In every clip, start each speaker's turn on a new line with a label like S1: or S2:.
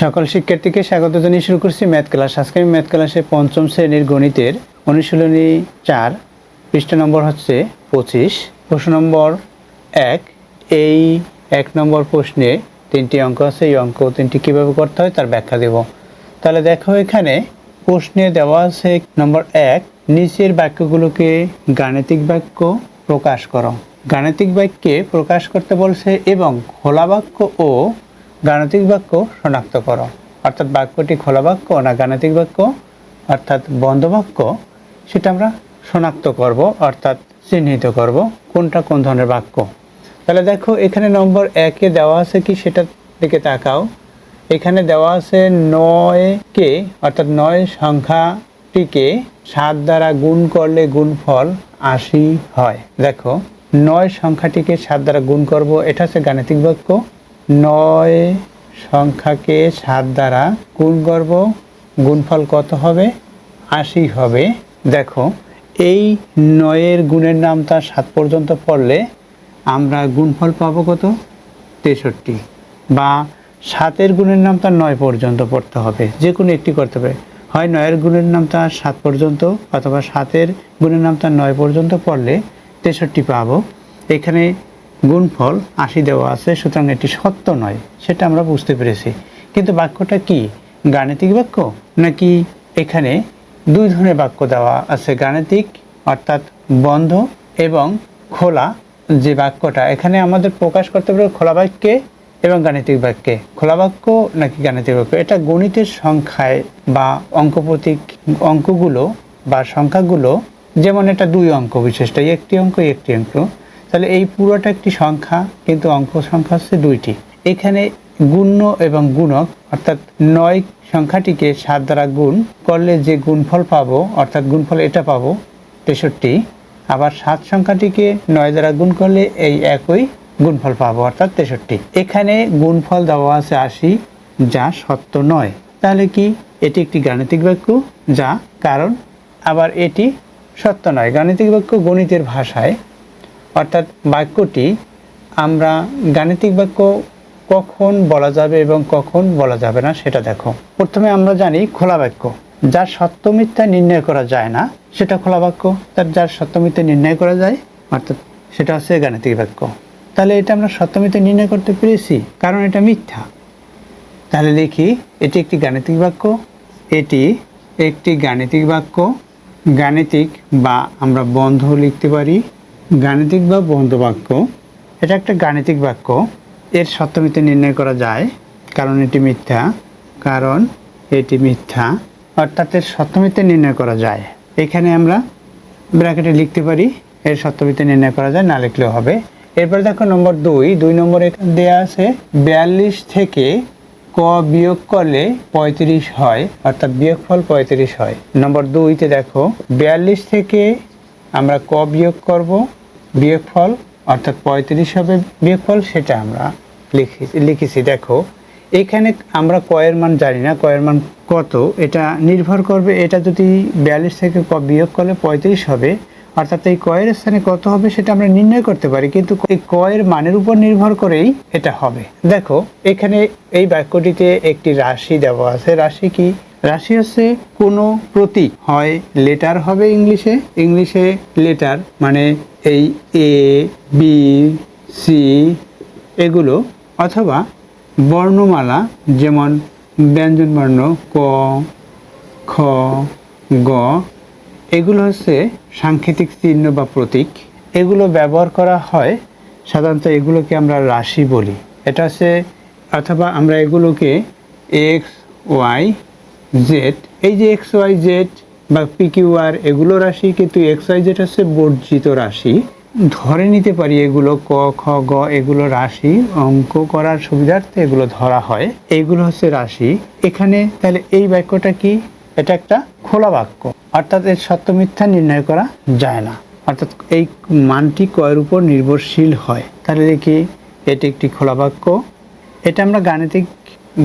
S1: সকল শিক্ষার্থীকে স্বাগত জানিয়ে শুরু করছি ম্যাথ ক্লাস। আজকে আমি ম্যাথ ক্লাসে পঞ্চম শ্রেণীর গণিতের অনুশীলনী 4 পৃষ্ঠা নম্বর হচ্ছে 25, প্রশ্ন নম্বর 1। এই 1 নম্বর প্রশ্নে 3টি অঙ্ক আছে। এই অঙ্ক 3টি কীভাবে করতে হয় তার ব্যাখ্যা দেব। তাহলে দেখো, এখানে প্রশ্নে দেওয়া আছে নম্বর 1, নিচের বাক্যগুলোকে গাণিতিক বাক্য প্রকাশ করো। গাণিতিক বাক্যে প্রকাশ করতে বলছে এবং খোলা বাক্য ও গাণিতিক বাক্য শনাক্ত করো। অর্থাৎ বাক্যটি খোলা বাক্য না গাণিতিক বাক্য অর্থাৎ বন্ধ বাক্য, সেটা আমরা শনাক্ত করব, অর্থাৎ চিহ্নিত করব কোনটা কোন ধরনের বাক্য। তাহলে দেখো, এখানে নম্বর 1-এ দেওয়া আছে কি সেটার দিকে তাকাও। এখানে দেওয়া আছে 9-কে অর্থাৎ 9 সংখ্যাটিকে 7 দ্বারা গুণ করলে গুণফল 80 হয়। দেখো, 9 সংখ্যাটিকে 7 দ্বারা গুণ করব, এটা হচ্ছে গাণিতিক বাক্য। 9 সংখ্যাকে 7 দ্বারা গুণ করব, গুণফল কত হবে? 80 হবে। দেখো, এই 9-এর গুণের নামতা 7 পর্যন্ত পড়লে আমরা গুণফল পাবো কত? 63। বা 7-এর গুণের নামতা 9 পর্যন্ত পড়তে হবে, যে কোনো একটি করতে হবে। হয় 9-এর গুণের নামতা 7 পর্যন্ত অথবা 7-এর গুণের নামতা 9 পর্যন্ত পড়লে 63 পাবো। এখানে গুণফল 80 দেওয়া আছে, সুতরাং এটি সত্য নয়, সেটা আমরা বুঝতে পেরেছি। কিন্তু বাক্যটা কি গাণিতিক বাক্য নাকি? এখানে দুই ধরনের বাক্য দেওয়া আছে, গাণিতিক অর্থাৎ বন্ধ এবং খোলা। যে বাক্যটা এখানে আমাদের প্রকাশ করতে পারে খোলা বাক্যে এবং গাণিতিক বাক্যে। খোলা বাক্য নাকি গাণিতিক বাক্য, এটা গণিতের সংখ্যায় বা অঙ্কগুলো বা সংখ্যাগুলো, যেমন এটা 2 অঙ্ক বিশিষ্ট, একটি অঙ্ক একটি অঙ্ক। তাহলে এই পুরোটা একটি সংখ্যা, কিন্তু অঙ্ক সংখ্যা হচ্ছে 2টি। এখানে গুণ্য এবং গুণক, অর্থাৎ 9 সংখ্যাটিকে 7 দ্বারা গুণ করলে যে গুণফল পাবো, অর্থাৎ গুণফল এটা পাবো 63। আবার 7 সংখ্যাটিকে 9 দ্বারা গুণ করলে এই একই গুণফল পাবো, অর্থাৎ 63। এখানে গুণফল দেওয়া আছে 80, যা সত্য নয়। তাহলে কি এটি একটি গাণিতিক বাক্য? যা, কারণ আবার এটি সত্য নয়। গাণিতিক বাক্য গণিতের ভাষায়, অর্থাৎ বাক্যটি আমরা গাণিতিক বাক্য কখন বলা যাবে এবং কখন বলা যাবে না সেটা দেখো। প্রথমে আমরা জানি খোলা বাক্য, যার সত্য মিথ্যা নির্ণয় করা যায় না সেটা খোলা বাক্য। তার যার সত্য মিথ্যা নির্ণয় করা যায়, অর্থাৎ সেটা হচ্ছে গাণিতিক বাক্য। তাহলে এটা আমরা সত্য মিথ্যা নির্ণয় করতে পেরেছি, কারণ এটা মিথ্যা। তাহলে লিখি, এটি একটি গাণিতিক বাক্য। এটি একটি গাণিতিক বাক্য। গাণিতিক বা আমরা বন্ধ লিখতে পারি, গাণিতিক বা বন্ধ বাক্য। এটা একটা গাণিতিক বাক্য, এর সত্য মিথ্যা নির্ণয় করা যায়, কারণ এটি মিথ্যা। কারণ এটি মিথ্যা, অর্থাৎ এর সত্য মিথ্যা নির্ণয় করা যায়। এখানে আমরা ব্র্যাকেটে লিখতে পারি এর সত্য মিথ্যা নির্ণয় করা যায়, না লিখলেও হবে। এরপর দেখো নম্বর 2 নম্বরে দেওয়া আছে 42 থেকে ক বিয়োগ করলে 35 হয়, অর্থাৎ বিয়োগফল 35 হয়। নম্বর 2-তে দেখো 42 থেকে আমরা ক বিয়োগ করব, বিয়োগফল অর্থাৎ 35 হবে বিয়োগফল, সেটা আমরা লিখেছি। দেখো, এখানে আমরা ক এর মান জানি না, ক এর মান কত এটা নির্ভর করবে। এটা যদি 42 থেকে ক বিয়োগ করলে 35 হবে, অর্থাৎ এই ক এর স্থানে কত হবে সেটা আমরা নির্ণয় করতে পারি, কিন্তু এই ক এর মানের উপর নির্ভর করেই এটা হবে। দেখো, এখানে এই বাক্যটিতে একটি রাশি দেওয়া আছে। রাশি কি? রাশি হচ্ছে কোনো প্রতীক, হয় লেটার হবে ইংলিশে লেটার মানে এই এ বি সি এগুলো, অথবা বর্ণমালা যেমন ব্যঞ্জন বর্ণ ক খ গ, এগুলো হচ্ছে সাংকেতিক চিহ্ন বা প্রতীক। এগুলো ব্যবহার করা হয় সাধারণত, এগুলোকে আমরা রাশি বলি। এটা হচ্ছে, অথবা আমরা এগুলোকে এক্স ওয়াই জেড, এই যে এক্স ওয়াই জেড বা পিকিউআর এগুলো রাশি, কিন্তু এক্স ওয়াই জেড হচ্ছে বর্জিত রাশি। ধরে নিতে পারি এগুলো ক খ গ এগুলো রাশি, অঙ্ক করার সুবিধার্থে এগুলো ধরা হয়, এইগুলো হচ্ছে রাশি এখানে। তাহলে এই বাক্যটা কি? এটা একটা খোলা বাক্য, অর্থাৎ এর সত্য মিথ্যা নির্ণয় করা যায় না, অর্থাৎ এই মানটি কয়ের উপর নির্ভরশীল হয়। তাহলে দেখি, এটি একটি খোলা বাক্য। এটা আমরা গাণিতিক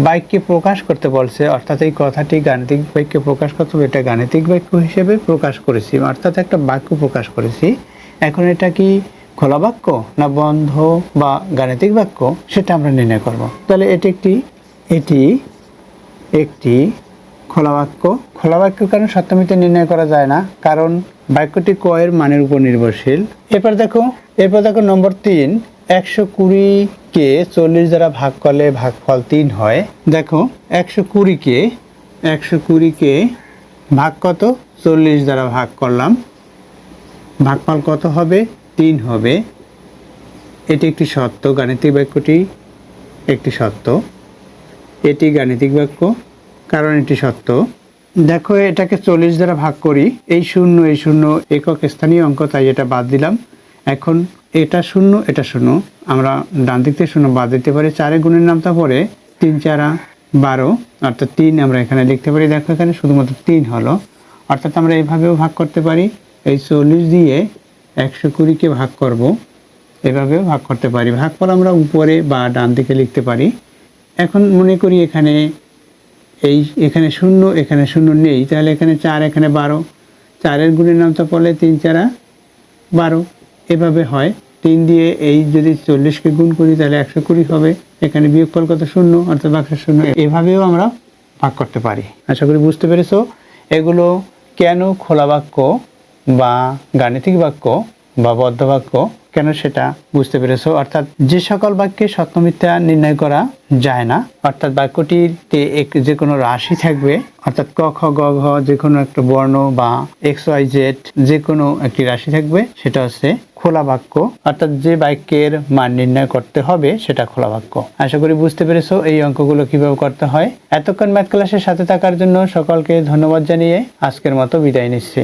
S1: বাক্যে প্রকাশ করতে বলছে, অর্থাৎ এই কথাটি গাণিতিক বাক্যে প্রকাশ করতে হবে, এটা গাণিতিক বাক্য হিসেবে প্রকাশ করেছি, অর্থাৎ একটা বাক্য প্রকাশ করেছি। এখন এটা কি খোলা বাক্য না বন্ধ বা গাণিতিক বাক্য সেটা আমরা নির্ণয় করব। তাহলে এটি একটি খোলা বাক্য। খোলা বাক্য কারণ সপ্তমীতে নির্ণয় করা যায় না, কারণ বাক্যটি ক এর মানের উপর নির্ভরশীল। এরপর দেখো নম্বর 3, 120কে 40 দ্বারা ভাগ করলে ভাগফল 3 হয়। দেখো 120কে ভাগ কত, 40 দ্বারা ভাগ করলাম, ভাগফল কত হবে, 3 হবে। এটি একটি সত্য, গাণিতিক বাক্যটি একটি সত্য, এটি গাণিতিক বাক্য কারণ এটি সত্য। দেখো এটাকে 40 দ্বারা ভাগ করি, এই শূন্য একক স্থানীয় অঙ্ক, তাই এটা বাদ দিলাম। এখন এটা শূন্য, এটা শূন্য, আমরা ডান দিক থেকে শূন্য বাদ দিতে পারি। 4 গুণের নামতা পরে 3 4 12, অর্থাৎ 3 আমরা এখানে লিখতে পারি। দেখো এখানে শুধুমাত্র 3 হলো, অর্থাৎ আমরা এইভাবেও ভাগ করতে পারি। এই 40 দিয়ে 120কে ভাগ করব, এভাবেও ভাগ করতে পারি। ভাগফল আমরা উপরে বা ডান দিকে লিখতে পারি। এখন মনে করি এখানে শূন্য নেই, তাহলে এখানে 4, এখানে 12, 4 গুণের নামতা পড়লে 3 4 12, এভাবে হয়। 3 দিয়ে এই যদি 40কে গুণ করি তাহলে 120 হবে, এখানে বিয়োগফল কত, 0, অর্থাৎ বাক্স 0। এভাবেও আমরা ভাগ করতে পারি। আশা করি বুঝতে পেরেছো এগুলো কেন খোলা বাক্য বা গাণিতিক বাক্য বা বদ্ধ বাক্য কেন সেটা বুঝতে পেরেছো। অর্থাৎ যে সকল বাক্যে সত্য মিথ্যা নির্ণয় করা যায় না, অর্থাৎ বাক্যটিতে যে কোনো রাশি থাকবে, অর্থাৎ ক খ গ ঘ যে কোনো একটা বর্ণ বা এক্স ওয়াই জেড যে কোনো একটি রাশি থাকবে, সেটা হচ্ছে খোলা বাক্য। অর্থাৎ যে বাক্যের মান নির্ণয় করতে হবে সেটা খোলা বাক্য। আশা করি বুঝতে পেরেছো এই অঙ্কগুলো কিভাবে করতে হয়। এতক্ষণ ম্যাথ ক্লাসের সাথে থাকার জন্য সকলকে ধন্যবাদ জানিয়ে আজকের মতো বিদায় নিচ্ছি।